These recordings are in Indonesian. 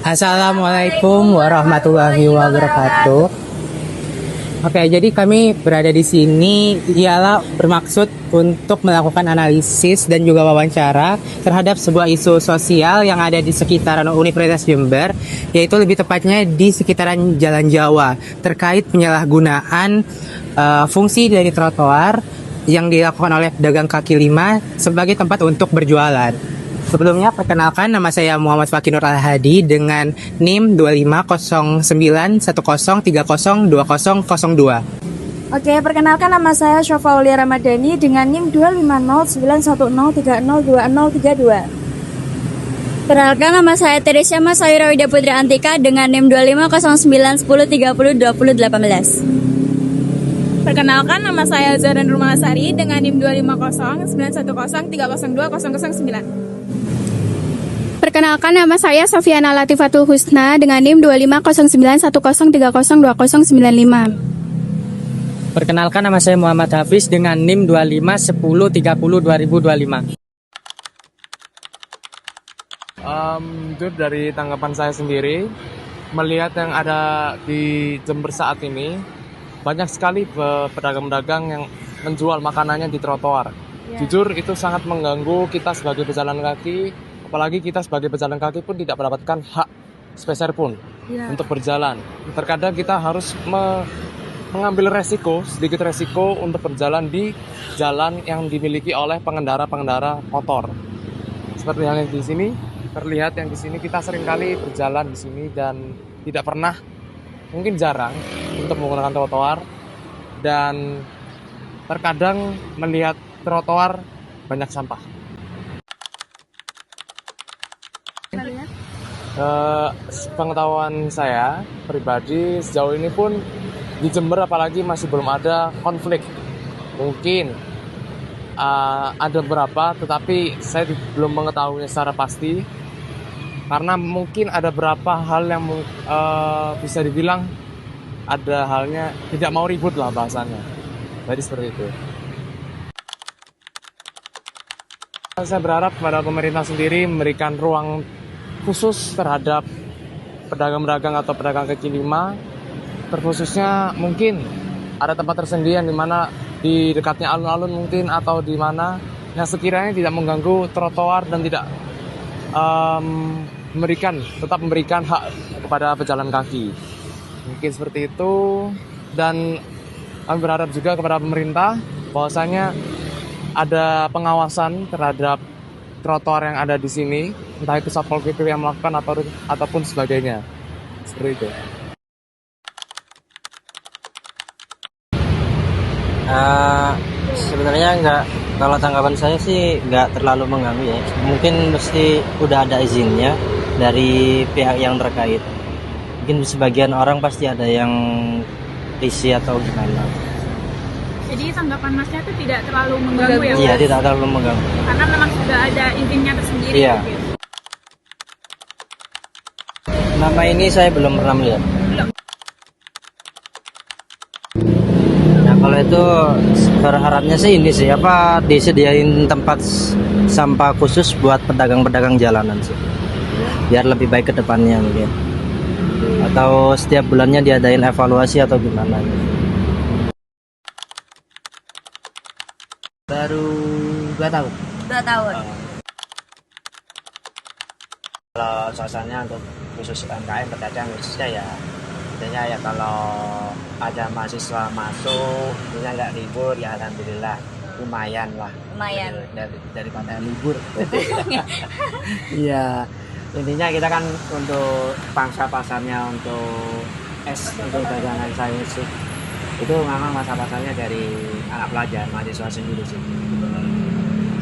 Assalamualaikum warahmatullahi wabarakatuh. Oke, jadi kami berada di sini ialah bermaksud untuk melakukan analisis dan juga wawancara terhadap sebuah isu sosial yang ada di sekitaran Universitas Jember, yaitu lebih tepatnya di sekitaran Jalan Jawa terkait penyalahgunaan fungsi dari trotoar yang dilakukan oleh pedagang kaki lima sebagai tempat untuk berjualan. Sebelumnya, perkenalkan, nama saya Muhammad Fakih Nur Al-Hadi dengan NIM 250910302002. Oke, perkenalkan, nama saya Syofa Aulia Ramadhani dengan NIM 2509110302032. Perkenalkan, nama saya Teresia Masayura Widya Putri Antika dengan NIM 250910302018. Perkenalkan, nama saya Zoran Rumalasari dengan NIM 2509110302009. Perkenalkan, nama saya Sofiana Latifatul Husna dengan NIM 250910302095. Perkenalkan, nama saya Muhammad Hafiz dengan NIM 2510302025. Jujur dari tanggapan saya sendiri, melihat yang ada di Jember saat ini, banyak sekali pedagang-pedagang yang menjual makanannya di trotoar. Jujur itu sangat mengganggu kita sebagai pejalan kaki. Apalagi kita sebagai pejalan kaki pun tidak mendapatkan hak sepeser pun untuk berjalan. Terkadang kita harus mengambil sedikit resiko untuk berjalan di jalan yang dimiliki oleh pengendara-pengendara motor. Seperti yang di sini, terlihat yang di sini kita seringkali berjalan di sini dan tidak pernah, mungkin jarang untuk menggunakan trotoar, dan terkadang melihat trotoar banyak sampah. Pengetahuan saya pribadi sejauh ini pun di Jember apalagi masih belum ada konflik. Mungkin ada beberapa, tetapi saya belum mengetahuinya secara pasti karena mungkin ada beberapa hal yang bisa dibilang ada halnya tidak mau ribut lah bahasanya. Jadi seperti itu. Saya berharap kepada pemerintah sendiri memberikan ruang khusus terhadap pedagang-pedagang atau pedagang kaki lima, terkhususnya mungkin ada tempat tersendiri yang dimana di dekatnya alun-alun mungkin, atau di mana yang sekiranya tidak mengganggu trotoar dan tidak tetap memberikan hak kepada pejalan kaki. Mungkin seperti itu, dan kami berharap juga kepada pemerintah bahwasanya ada pengawasan terhadap trotoar yang ada di sini, entah itu Satpol PP yang melakukan ataupun sebagainya. Seperti itu. Sebenarnya kalau tanggapan saya sih nggak terlalu mengganggu ya. Mungkin mesti udah ada izinnya dari pihak yang terkait. Mungkin sebagian orang pasti ada yang risih atau gimana. Jadi tanggapan Masnya itu tidak terlalu mengganggu ya? Iya, tidak terlalu mengganggu. Karena memang sudah ada izinnya tersendiri. Iya. Gitu. Nama ini saya belum pernah melihat. Nah, kalau itu berharapnya sih ini sih, disediain tempat sampah khusus buat pedagang-pedagang jalanan sih. Biar lebih baik ke depannya mungkin. Atau setiap bulannya diadain evaluasi atau gimana gitu. Baru 2 tahun. 2 tahun. Kalau suasananya untuk khusus UMKM pedagang khususnya ya, intinya ya kalau ada mahasiswa masuk, intinya nggak libur ya alhamdulillah, lumayan lah. Lumayan. Daripada libur. Iya, intinya kita kan untuk pangsa pasarnya untuk untuk dagangan saya itu memang masa pasarnya dari anak pelajar, mahasiswa sendiri sih.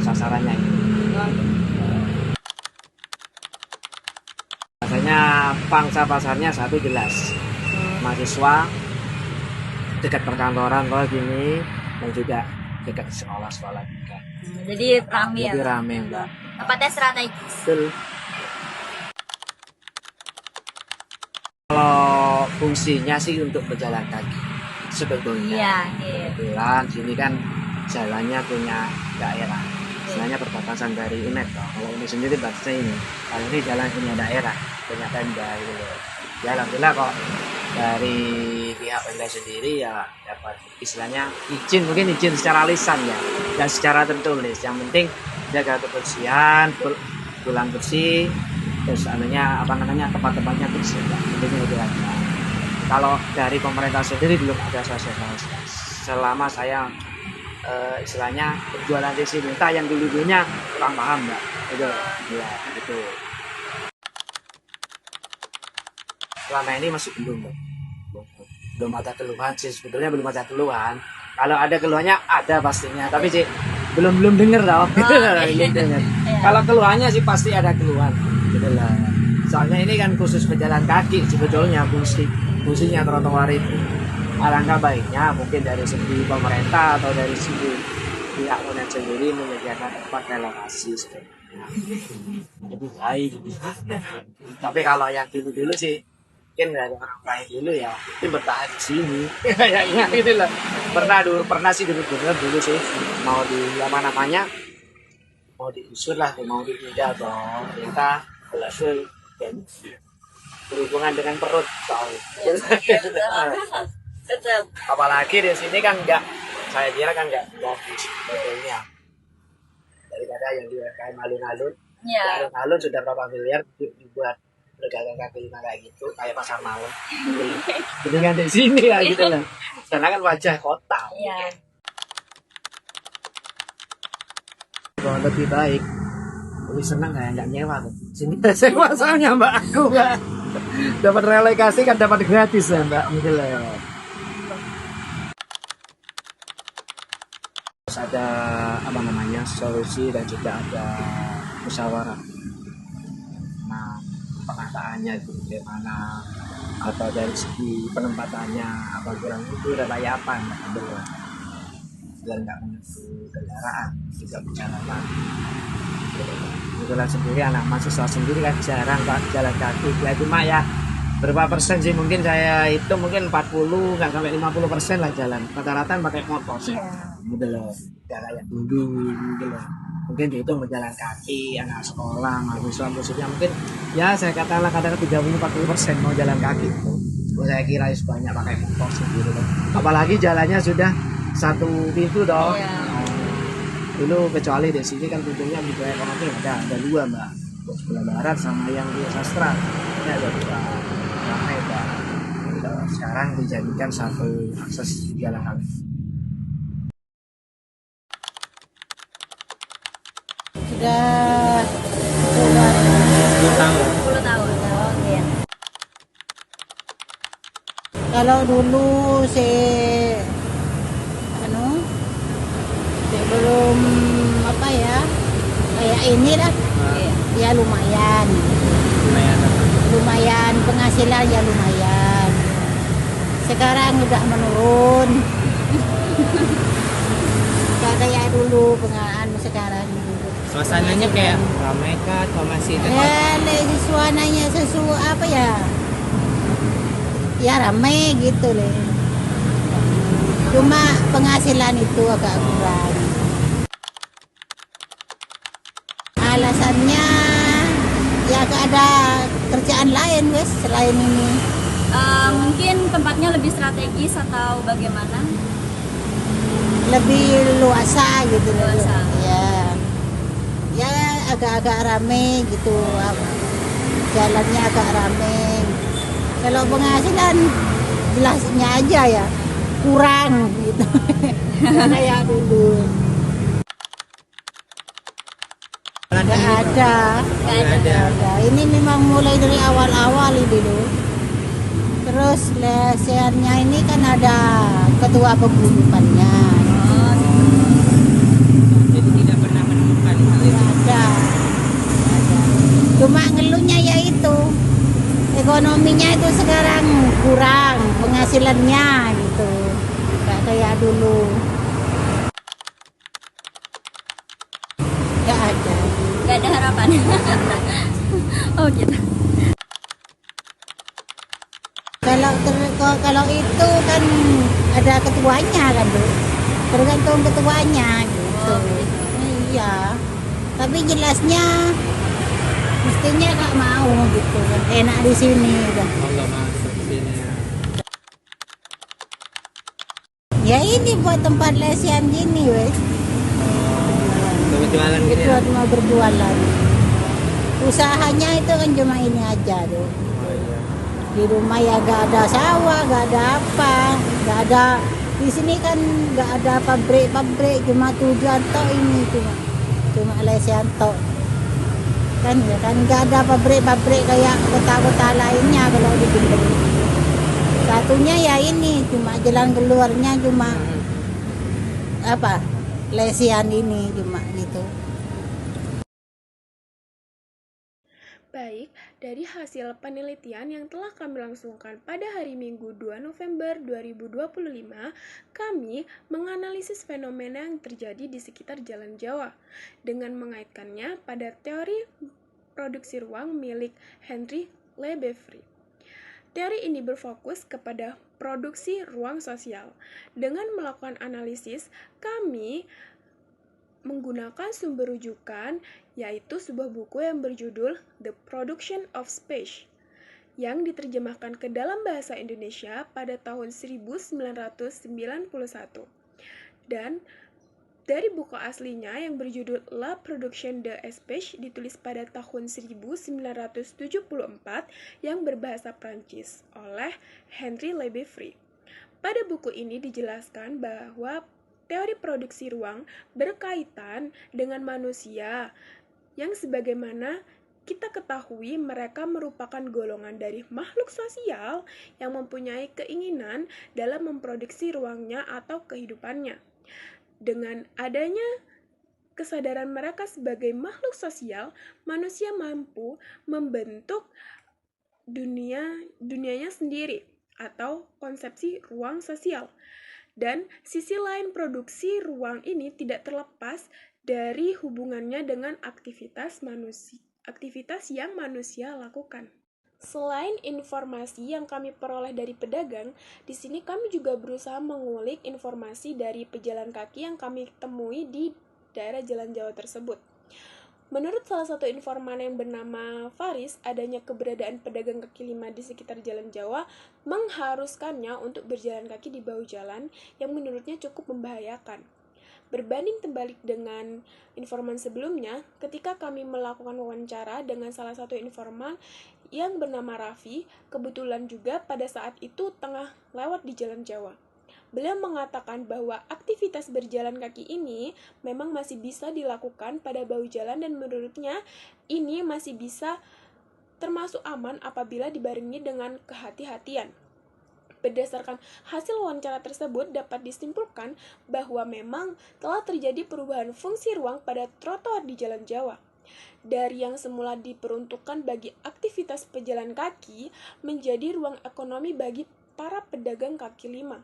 Sasarannya ini. Biasanya pangsa pasarnya satu jelas, mahasiswa dekat perkantoran kalau gini, dan juga dekat sekolah-sekolah juga. Jadi ramai ya? Lebih ramai enggak? Tempatnya strategis. Betul. Kalau fungsinya sih untuk berjalan kaki sebetulnya. Iya. Kebetulan sini kan jalannya punya daerah. istilahnya perbatasan dari UNED toh. Kalau ini sendiri batasnya ini, kalau ini jalan punya daerah, punya Pemda gitu loh. Ya alhamdulillah kok dari pihak Pemda sendiri ya dapat istilahnya izin, mungkin izin secara lisan ya dan secara tertulis. Yang penting jaga kebersihan, tulang bersih, terus tempat-tempatnya bersih. Intinya itu aja. Kalau dari pemerintah sendiri belum ada sosialisasi. Selama saya istilahnya berjualan di sini, entah yang dulunya kurang paham mbak, itu ya itu. Selama ini masih belum ada keluhan sih, sebetulnya belum ada keluhan. Kalau ada keluhannya ada pastinya, tapi sih belum denger tau. Kalau keluhannya sih pasti ada keluhan, gitu lah. Soalnya ini kan khusus pejalan kaki sebetulnya fungsinya trotoar itu. Alangkah baiknya mungkin dari segi pemerintah atau dari segi pihak UNED sendiri menyediakan tempat relokasi sebenarnya lebih baik. Tapi kalau yang dulu sih mungkin dari orang lain dulu ya mungkin bertahan di sini kayaknya gitu lah. Pernah sih dulu sih mau di mau diusir lah, mau dipindah atau pemerintah berhasil berhubungan dengan perut tahu. Apalagi di sini kan saya kira kan nggak bagus betulnya daripada yang di UMKM alun-alun. Alun-alun sudah berapa miliar dibuat pedagang kaki lima kayak gitu, kayak pasar malam. Mendingan di sini ya gitu lah. Karena kan wajah kota. Kalau lebih baik, lebih senang nggak nyewa tuh. Sini sewa soalnya mbak aku mbak. Dapat relokasi kan dapat gratis ya mbak, gitu lah. Ada solusi dan juga ada musyawarah. Nah, penataannya itu bagaimana atau dari segi penempatannya apa kurang itu udah kayak apa biar nggak mengganggu kendaraan juga perjalanan. Kebetulan sendiri anak mahasiswa sendiri kan jarang pak jalan kaki ya, cuma ya berapa persen sih mungkin saya itu mungkin 40 nggak sampai 50% lah jalan rata-rata pakai motor sih gitu loh, nggak kayak dulu gitu loh. Mungkin itu berjalan kaki anak sekolah mahasiswa khususnya mungkin ya saya katakan kadang-kadang 30-40% mau jalan kaki itu saya kira banyak pakai motor sendiri loh. Apalagi jalannya sudah satu pintu dong. Dulu kecuali di sini kan pintunya di ekonomi ada dua mbak, sebelah barat sama yang di sastra ini ada dua. Ramai mbak. Sekarang dijadikan satu akses jalan kaki. Sudah 10 tahun. 10 tahun. Oke. kalau dulu belum apa ya kayak ini lah ya lumayan penghasilan ya lumayan. Sekarang udah menurun. Gak kayak dulu pengaan sekarang. Suasananya kayak ramai kah atau masih tetap? Suasananya apa ya? Ya ramai gitu leh. Cuma penghasilan itu agak kurang. Alasannya ya gak ada kerjaan lain wes selain ini. Mungkin tempatnya lebih strategis atau bagaimana? Lebih luasa gitu. Luasa. Ya agak-agak rame gitu. Jalannya agak rame. Kalau penghasilan jelasnya aja ya kurang gitu. Kayak dulu. Gak ada. Ini memang mulai dari awal-awal ini dulu. Terus lesehannya ini kan ada ketua penggurupannya. Jadi tidak pernah menemukan hal itu. Ada. Cuma ngeluhnya ya itu ekonominya itu sekarang kurang penghasilannya gitu. Gak kayak dulu. Gak ada. Gak ada harapan. Oh gitu. Kalau itu kan ada ketuanya kan tuh, tergantung ketuanya gitu. ya. Tapi jelasnya mestinya nggak mau gitu kan. Enak di sini udah. Ya ini buat tempat lesian gini wes. Berjualan gini ya? Buat mau berjualan. Usahanya itu kan cuma ini aja tuh. Di rumah ya gak ada sawah, gak ada apa, gak ada. Di sini kan gak ada pabrik, cuma tujuan tok ini cuma lesian tok. Kan ya kan gak ada pabrik kayak kota-kota lainnya kalau di Jember. Satunya ya ini cuma jalan keluarnya cuma apa lesian ini cuma gitu. Baik, dari hasil penelitian yang telah kami langsungkan pada hari Minggu 2 November 2025, kami menganalisis fenomena yang terjadi di sekitar Jalan Jawa dengan mengaitkannya pada teori produksi ruang milik Henry Lefebvre. Teori ini berfokus kepada produksi ruang sosial. Dengan melakukan analisis, kami menggunakan sumber rujukan yaitu sebuah buku yang berjudul The Production of Space yang diterjemahkan ke dalam bahasa Indonesia pada tahun 1991. Dan dari buku aslinya yang berjudul La Production de Espace ditulis pada tahun 1974 yang berbahasa Prancis oleh Henry Lefebvre. Pada buku ini dijelaskan bahwa teori produksi ruang berkaitan dengan manusia yang sebagaimana kita ketahui mereka merupakan golongan dari makhluk sosial yang mempunyai keinginan dalam memproduksi ruangnya atau kehidupannya. Dengan adanya kesadaran mereka sebagai makhluk sosial, manusia mampu membentuk dunianya sendiri atau konsepsi ruang sosial. Dan sisi lain produksi ruang ini tidak terlepas dari hubungannya dengan aktivitas yang manusia lakukan. Selain informasi yang kami peroleh dari pedagang, di sini kami juga berusaha mengulik informasi dari pejalan kaki yang kami temui di daerah Jalan Jawa tersebut. Menurut salah satu informan yang bernama Faris, adanya keberadaan pedagang kaki lima di sekitar Jalan Jawa mengharuskannya untuk berjalan kaki di bahu jalan yang menurutnya cukup membahayakan. Berbanding terbalik dengan informan sebelumnya, ketika kami melakukan wawancara dengan salah satu informan yang bernama Raffi, kebetulan juga pada saat itu tengah lewat di Jalan Jawa. Beliau mengatakan bahwa aktivitas berjalan kaki ini memang masih bisa dilakukan pada bahu jalan dan menurutnya ini masih bisa termasuk aman apabila dibarengi dengan kehati-hatian. Berdasarkan hasil wawancara tersebut dapat disimpulkan bahwa memang telah terjadi perubahan fungsi ruang pada trotoar di Jalan Jawa. Dari yang semula diperuntukkan bagi aktivitas pejalan kaki menjadi ruang ekonomi bagi para pedagang kaki lima.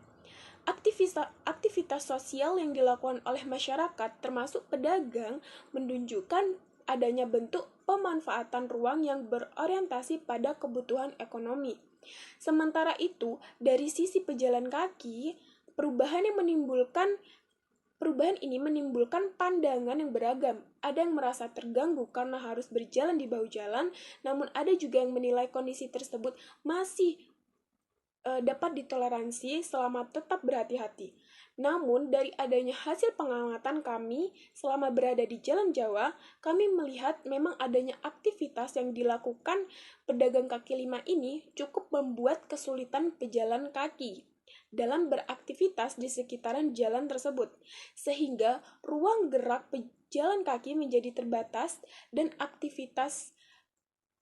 Aktivitas sosial yang dilakukan oleh masyarakat termasuk pedagang menunjukkan adanya bentuk pemanfaatan ruang yang berorientasi pada kebutuhan ekonomi. Sementara itu, dari sisi pejalan kaki, perubahan ini menimbulkan pandangan yang beragam. Ada yang merasa terganggu karena harus berjalan di bahu jalan, namun ada juga yang menilai kondisi tersebut masih dapat ditoleransi selama tetap berhati-hati. Namun, dari adanya hasil pengamatan kami selama berada di Jalan Jawa, kami melihat memang adanya aktivitas yang dilakukan pedagang kaki lima ini cukup membuat kesulitan pejalan kaki dalam beraktivitas di sekitaran jalan tersebut, sehingga ruang gerak pejalan kaki menjadi terbatas dan aktivitas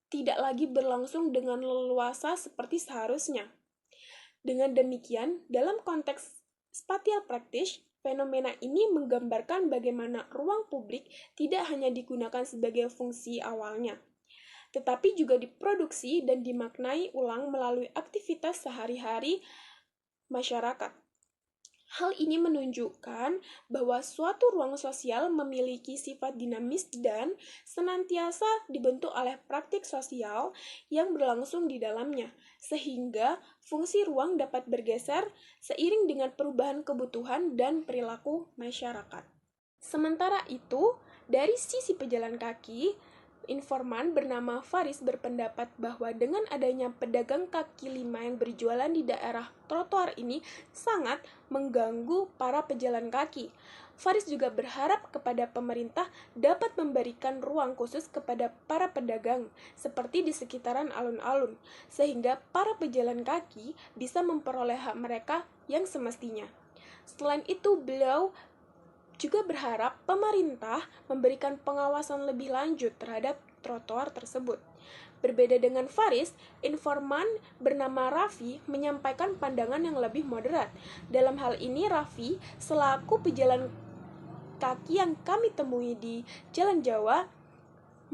tidak lagi berlangsung dengan leluasa seperti seharusnya. Dengan demikian, dalam konteks spatial praktis, fenomena ini menggambarkan bagaimana ruang publik tidak hanya digunakan sebagai fungsi awalnya, tetapi juga diproduksi dan dimaknai ulang melalui aktivitas sehari-hari masyarakat. Hal ini menunjukkan bahwa suatu ruang sosial memiliki sifat dinamis dan senantiasa dibentuk oleh praktik sosial yang berlangsung di dalamnya, sehingga fungsi ruang dapat bergeser seiring dengan perubahan kebutuhan dan perilaku masyarakat. Sementara itu, Dari sisi pejalan kaki, informan bernama Faris berpendapat bahwa dengan adanya pedagang kaki lima yang berjualan di daerah trotoar ini sangat mengganggu para pejalan kaki. Faris juga berharap kepada pemerintah dapat memberikan ruang khusus kepada para pedagang, seperti di sekitaran alun-alun, sehingga para pejalan kaki bisa memperoleh hak mereka yang semestinya. Selain itu, beliau juga berharap pemerintah memberikan pengawasan lebih lanjut terhadap trotoar tersebut. Berbeda dengan Faris, informan bernama Raffi menyampaikan pandangan yang lebih moderat. Dalam hal ini, Raffi selaku pejalan kaki yang kami temui di Jalan Jawa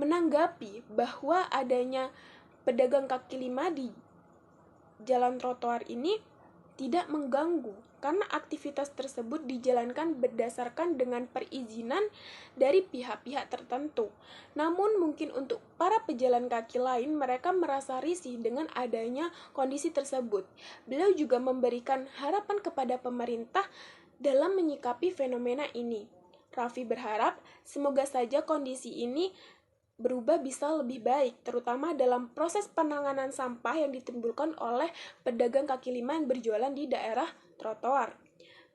menanggapi bahwa adanya pedagang kaki lima di jalan trotoar ini tidak mengganggu karena aktivitas tersebut dijalankan berdasarkan dengan perizinan dari pihak-pihak tertentu. Namun mungkin untuk para pejalan kaki lain mereka merasa risih dengan adanya kondisi tersebut. Beliau juga memberikan harapan kepada pemerintah dalam menyikapi fenomena ini. Raffi berharap semoga saja kondisi ini berubah bisa lebih baik, terutama dalam proses penanganan sampah yang ditimbulkan oleh pedagang kaki lima yang berjualan di daerah trotoar.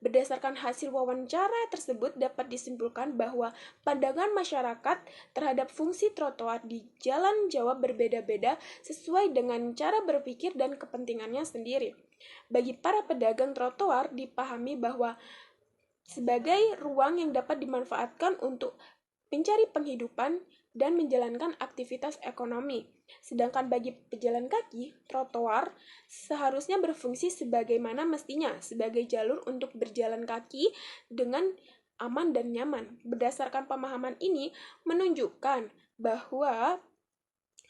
Berdasarkan hasil wawancara tersebut dapat disimpulkan bahwa pandangan masyarakat terhadap fungsi trotoar di Jalan Jawa berbeda-beda sesuai dengan cara berpikir dan kepentingannya sendiri. Bagi para pedagang trotoar dipahami bahwa sebagai ruang yang dapat dimanfaatkan untuk mencari penghidupan dan menjalankan aktivitas ekonomi. Sedangkan bagi pejalan kaki, trotoar seharusnya berfungsi sebagaimana mestinya, sebagai jalur untuk berjalan kaki dengan aman dan nyaman. Berdasarkan pemahaman ini menunjukkan bahwa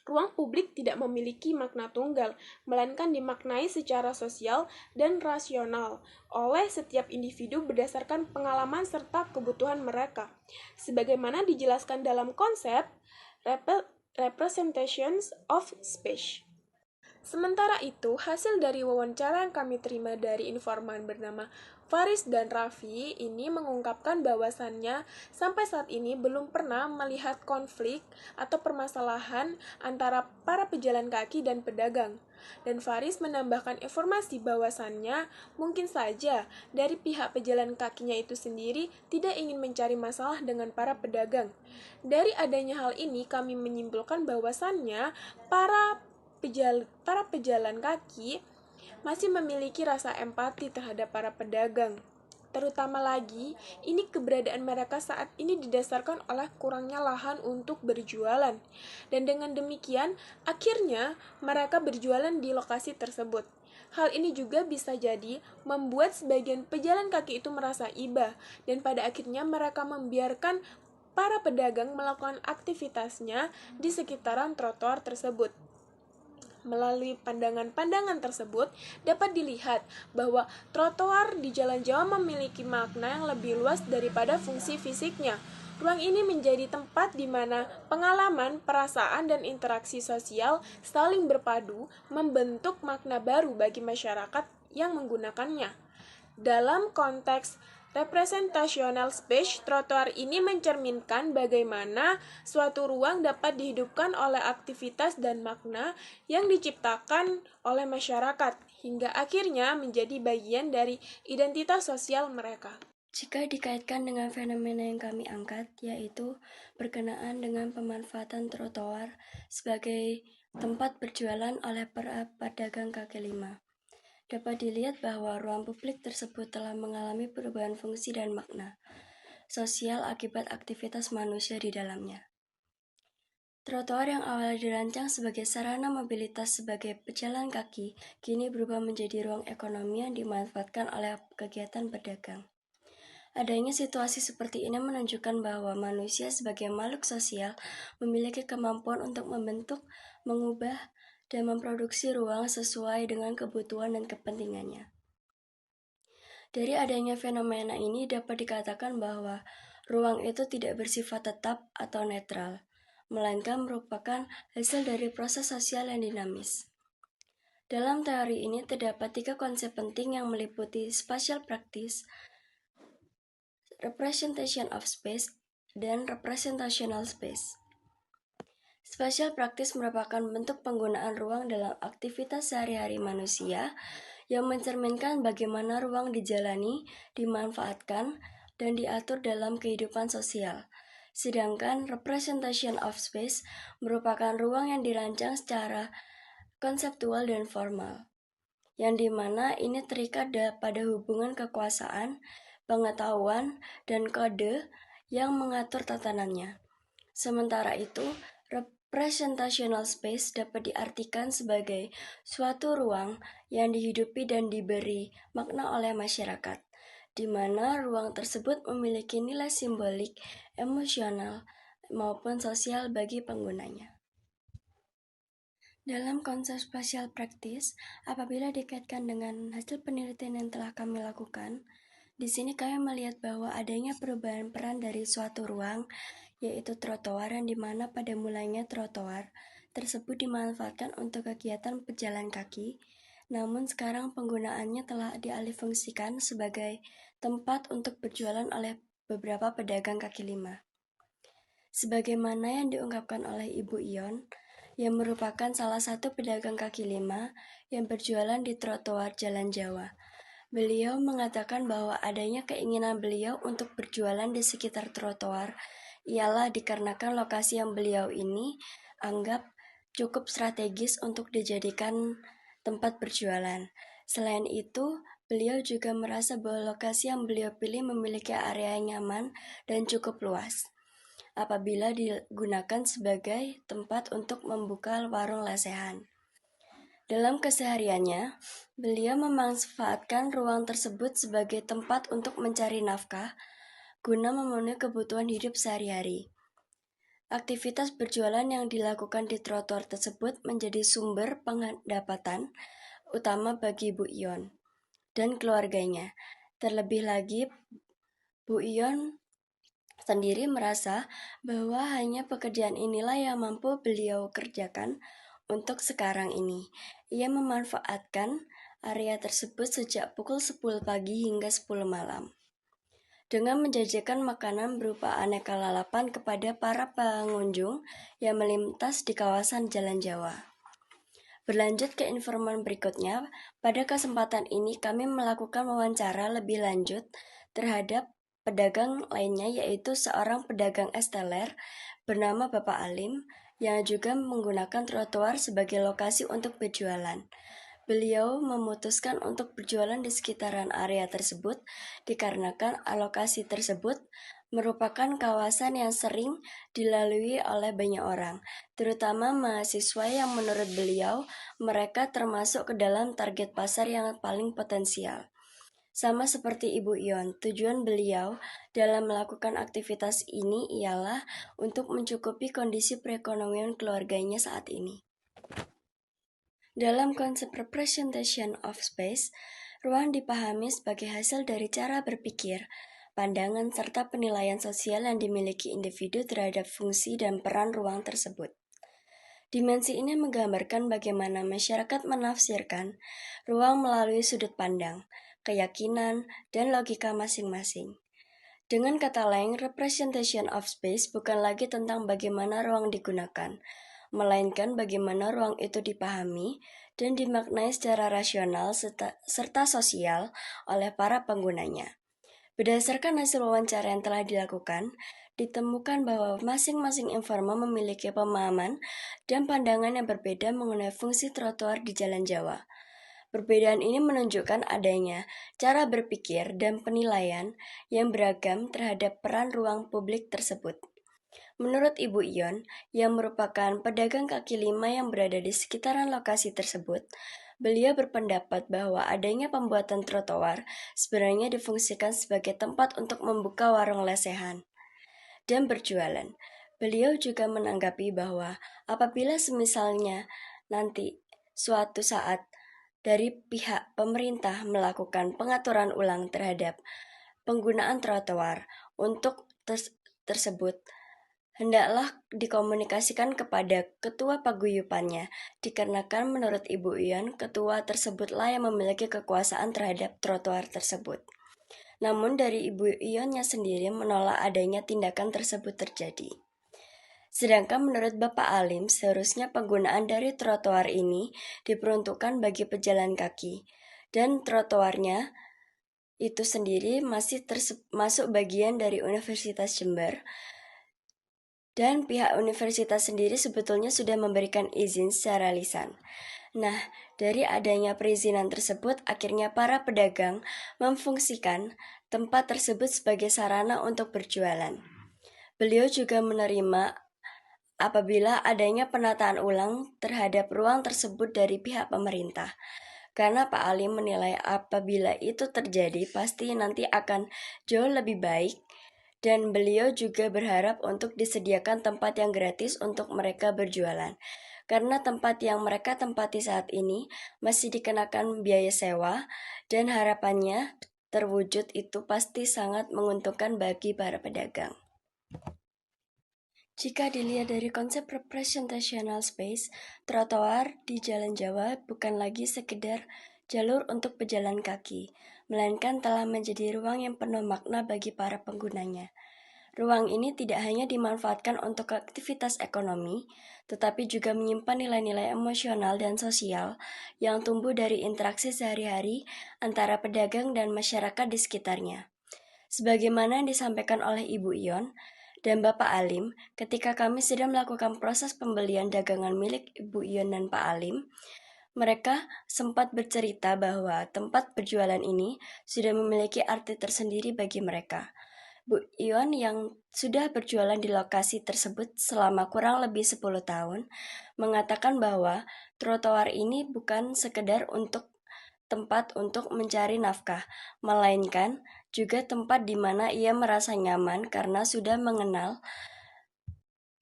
ruang publik tidak memiliki makna tunggal, melainkan dimaknai secara sosial dan rasional oleh setiap individu berdasarkan pengalaman serta kebutuhan mereka. Sebagaimana dijelaskan dalam konsep Representations of Space. Sementara itu, hasil dari wawancara yang kami terima dari informan bernama Faris dan Raffi ini mengungkapkan bahwasannya sampai saat ini belum pernah melihat konflik atau permasalahan antara para pejalan kaki dan pedagang. Dan Faris menambahkan informasi bahwasannya mungkin saja dari pihak pejalan kakinya itu sendiri tidak ingin mencari masalah dengan para pedagang. Dari adanya hal ini kami menyimpulkan bahwasannya para pejalan kaki masih memiliki rasa empati terhadap para pedagang. Terutama lagi, ini keberadaan mereka saat ini didasarkan oleh kurangnya lahan untuk berjualan. Dan dengan demikian, akhirnya mereka berjualan di lokasi tersebut. Hal ini juga bisa jadi membuat sebagian pejalan kaki itu merasa iba, dan pada akhirnya mereka membiarkan para pedagang melakukan aktivitasnya di sekitaran trotoar tersebut. Melalui pandangan-pandangan tersebut, dapat dilihat bahwa trotoar di Jalan Jawa memiliki makna yang lebih luas daripada fungsi fisiknya. Ruang ini menjadi tempat di mana pengalaman, perasaan, dan interaksi sosial saling berpadu membentuk makna baru bagi masyarakat yang menggunakannya. Dalam konteks representational space, trotoar ini mencerminkan bagaimana suatu ruang dapat dihidupkan oleh aktivitas dan makna yang diciptakan oleh masyarakat, hingga akhirnya menjadi bagian dari identitas sosial mereka. Jika dikaitkan dengan fenomena yang kami angkat, yaitu berkenaan dengan pemanfaatan trotoar sebagai tempat berjualan oleh para pedagang kaki lima, dapat dilihat bahwa ruang publik tersebut telah mengalami perubahan fungsi dan makna sosial akibat aktivitas manusia di dalamnya. Trotoar yang awalnya dirancang sebagai sarana mobilitas sebagai pejalan kaki, kini berubah menjadi ruang ekonomi yang dimanfaatkan oleh kegiatan pedagang. Adanya situasi seperti ini menunjukkan bahwa manusia sebagai makhluk sosial memiliki kemampuan untuk membentuk, mengubah, dan memproduksi ruang sesuai dengan kebutuhan dan kepentingannya. Dari adanya fenomena ini dapat dikatakan bahwa ruang itu tidak bersifat tetap atau netral, melainkan merupakan hasil dari proses sosial yang dinamis. Dalam teori ini terdapat 3 konsep penting yang meliputi spatial practice, representation of space, dan representational space. Spasial praktis merupakan bentuk penggunaan ruang dalam aktivitas sehari-hari manusia yang mencerminkan bagaimana ruang dijalani, dimanfaatkan, dan diatur dalam kehidupan sosial. Sedangkan representation of space merupakan ruang yang dirancang secara konseptual dan formal, yang dimana ini terikat pada hubungan kekuasaan, pengetahuan, dan kode yang mengatur tatanannya. Sementara itu, representational space dapat diartikan sebagai suatu ruang yang dihidupi dan diberi makna oleh masyarakat, di mana ruang tersebut memiliki nilai simbolik, emosional, maupun sosial bagi penggunanya. Dalam konsep spasial praktis, apabila dikaitkan dengan hasil penelitian yang telah kami lakukan, di sini kami melihat bahwa adanya perubahan peran dari suatu ruang, yaitu trotoar, yang dimana pada mulanya trotoar tersebut dimanfaatkan untuk kegiatan pejalan kaki, namun sekarang penggunaannya telah dialihfungsikan sebagai tempat untuk berjualan oleh beberapa pedagang kaki lima. Sebagaimana yang diungkapkan oleh Ibu Ion, yang merupakan salah satu pedagang kaki lima yang berjualan di trotoar Jalan Jawa. Beliau mengatakan bahwa adanya keinginan beliau untuk berjualan di sekitar trotoar ialah dikarenakan lokasi yang beliau ini anggap cukup strategis untuk dijadikan tempat berjualan. Selain itu, beliau juga merasa bahwa lokasi yang beliau pilih memiliki area yang nyaman dan cukup luas apabila digunakan sebagai tempat untuk membuka warung lesehan. Dalam kesehariannya, beliau memanfaatkan ruang tersebut sebagai tempat untuk mencari nafkah guna memenuhi kebutuhan hidup sehari-hari. Aktivitas berjualan yang dilakukan di trotoar tersebut menjadi sumber pendapatan utama bagi Bu Ion dan keluarganya. Terlebih lagi, Bu Ion sendiri merasa bahwa hanya pekerjaan inilah yang mampu beliau kerjakan untuk sekarang ini. Ia memanfaatkan area tersebut sejak pukul 10 pagi hingga 10 malam. Dengan menjajakan makanan berupa aneka lalapan kepada para pengunjung yang melintas di kawasan Jalan Jawa. Berlanjut ke informan berikutnya, pada kesempatan ini kami melakukan wawancara lebih lanjut terhadap pedagang lainnya, yaitu seorang pedagang es teler bernama Bapak Alim yang juga menggunakan trotoar sebagai lokasi untuk berjualan. Beliau memutuskan untuk berjualan di sekitaran area tersebut dikarenakan alokasi tersebut merupakan kawasan yang sering dilalui oleh banyak orang, terutama mahasiswa yang menurut beliau mereka termasuk ke dalam target pasar yang paling potensial. Sama seperti Ibu Ion, tujuan beliau dalam melakukan aktivitas ini ialah untuk mencukupi kondisi perekonomian keluarganya saat ini. Dalam konsep representation of space, ruang dipahami sebagai hasil dari cara berpikir, pandangan, serta penilaian sosial yang dimiliki individu terhadap fungsi dan peran ruang tersebut. Dimensi ini menggambarkan bagaimana masyarakat menafsirkan ruang melalui sudut pandang, keyakinan, dan logika masing-masing. Dengan kata lain, representation of space bukan lagi tentang bagaimana ruang digunakan, melainkan bagaimana ruang itu dipahami dan dimaknai secara rasional serta sosial oleh para penggunanya. Berdasarkan hasil wawancara yang telah dilakukan, ditemukan bahwa masing-masing informan memiliki pemahaman dan pandangan yang berbeda mengenai fungsi trotoar di Jalan Jawa. Perbedaan ini menunjukkan adanya cara berpikir dan penilaian yang beragam terhadap peran ruang publik tersebut. Menurut Ibu Ion, yang merupakan pedagang kaki lima yang berada di sekitaran lokasi tersebut, beliau berpendapat bahwa adanya pembuatan trotoar sebenarnya difungsikan sebagai tempat untuk membuka warung lesehan dan berjualan. Beliau juga menanggapi bahwa apabila semisalnya nanti suatu saat dari pihak pemerintah melakukan pengaturan ulang terhadap penggunaan trotoar untuk tersebut, hendaklah dikomunikasikan kepada ketua paguyubannya, dikarenakan menurut Ibu Ion, ketua tersebutlah yang memiliki kekuasaan terhadap trotoar tersebut. Namun dari Ibu Ionnya sendiri menolak adanya tindakan tersebut terjadi. Sedangkan menurut Bapak Alim, seharusnya penggunaan dari trotoar ini diperuntukkan bagi pejalan kaki, dan trotoarnya itu sendiri masih masuk bagian dari Universitas Jember, dan pihak universitas sendiri sebetulnya sudah memberikan izin secara lisan. Nah, dari adanya perizinan tersebut, akhirnya para pedagang memfungsikan tempat tersebut sebagai sarana untuk berjualan. Beliau juga menerima apabila adanya penataan ulang terhadap ruang tersebut dari pihak pemerintah. Karena Pak Ali menilai apabila itu terjadi pasti nanti akan jauh lebih baik, dan beliau juga berharap untuk disediakan tempat yang gratis untuk mereka berjualan. Karena tempat yang mereka tempati saat ini masih dikenakan biaya sewa, dan harapannya terwujud itu pasti sangat menguntungkan bagi para pedagang. Jika dilihat dari konsep representational space, trotoar di Jalan Jawa bukan lagi sekedar jalur untuk pejalan kaki, melainkan telah menjadi ruang yang penuh makna bagi para penggunanya. Ruang ini tidak hanya dimanfaatkan untuk aktivitas ekonomi, tetapi juga menyimpan nilai-nilai emosional dan sosial yang tumbuh dari interaksi sehari-hari antara pedagang dan masyarakat di sekitarnya. Sebagaimana yang disampaikan oleh Ibu Ion dan Bapak Alim, ketika kami sedang melakukan proses pembelian dagangan milik Ibu Ion dan Pak Alim, mereka sempat bercerita bahwa tempat berjualan ini sudah memiliki arti tersendiri bagi mereka. Bu Ion yang sudah berjualan di lokasi tersebut selama kurang lebih 10 tahun, mengatakan bahwa trotoar ini bukan sekedar untuk tempat untuk mencari nafkah, melainkan juga tempat di mana ia merasa nyaman karena sudah mengenal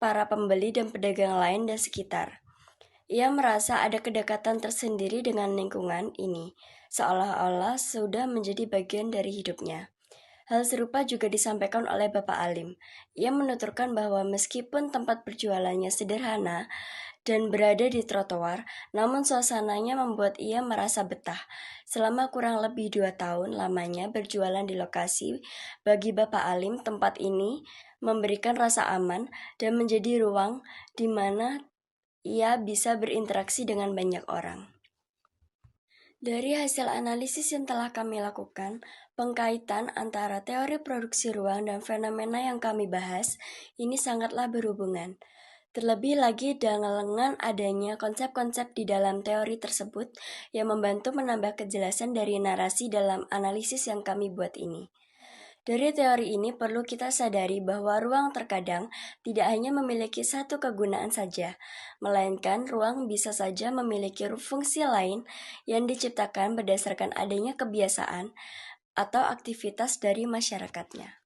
para pembeli dan pedagang lain di sekitar. Ia merasa ada kedekatan tersendiri dengan lingkungan ini, seolah-olah sudah menjadi bagian dari hidupnya. Hal serupa juga disampaikan oleh Bapak Alim. Ia menuturkan bahwa meskipun tempat berjualannya sederhana dan berada di trotoar, namun suasananya membuat ia merasa betah. Selama kurang lebih 2 tahun lamanya berjualan di lokasi, bagi Bapak Alim tempat ini memberikan rasa aman dan menjadi ruang di mana ia bisa berinteraksi dengan banyak orang. Dari hasil analisis yang telah kami lakukan, pengkaitan antara teori produksi ruang dan fenomena yang kami bahas ini sangatlah berhubungan. Terlebih lagi dengan adanya konsep-konsep di dalam teori tersebut yang membantu menambah kejelasan dari narasi dalam analisis yang kami buat ini. Dari teori ini perlu kita sadari bahwa ruang terkadang tidak hanya memiliki satu kegunaan saja, melainkan ruang bisa saja memiliki fungsi lain yang diciptakan berdasarkan adanya kebiasaan atau aktivitas dari masyarakatnya.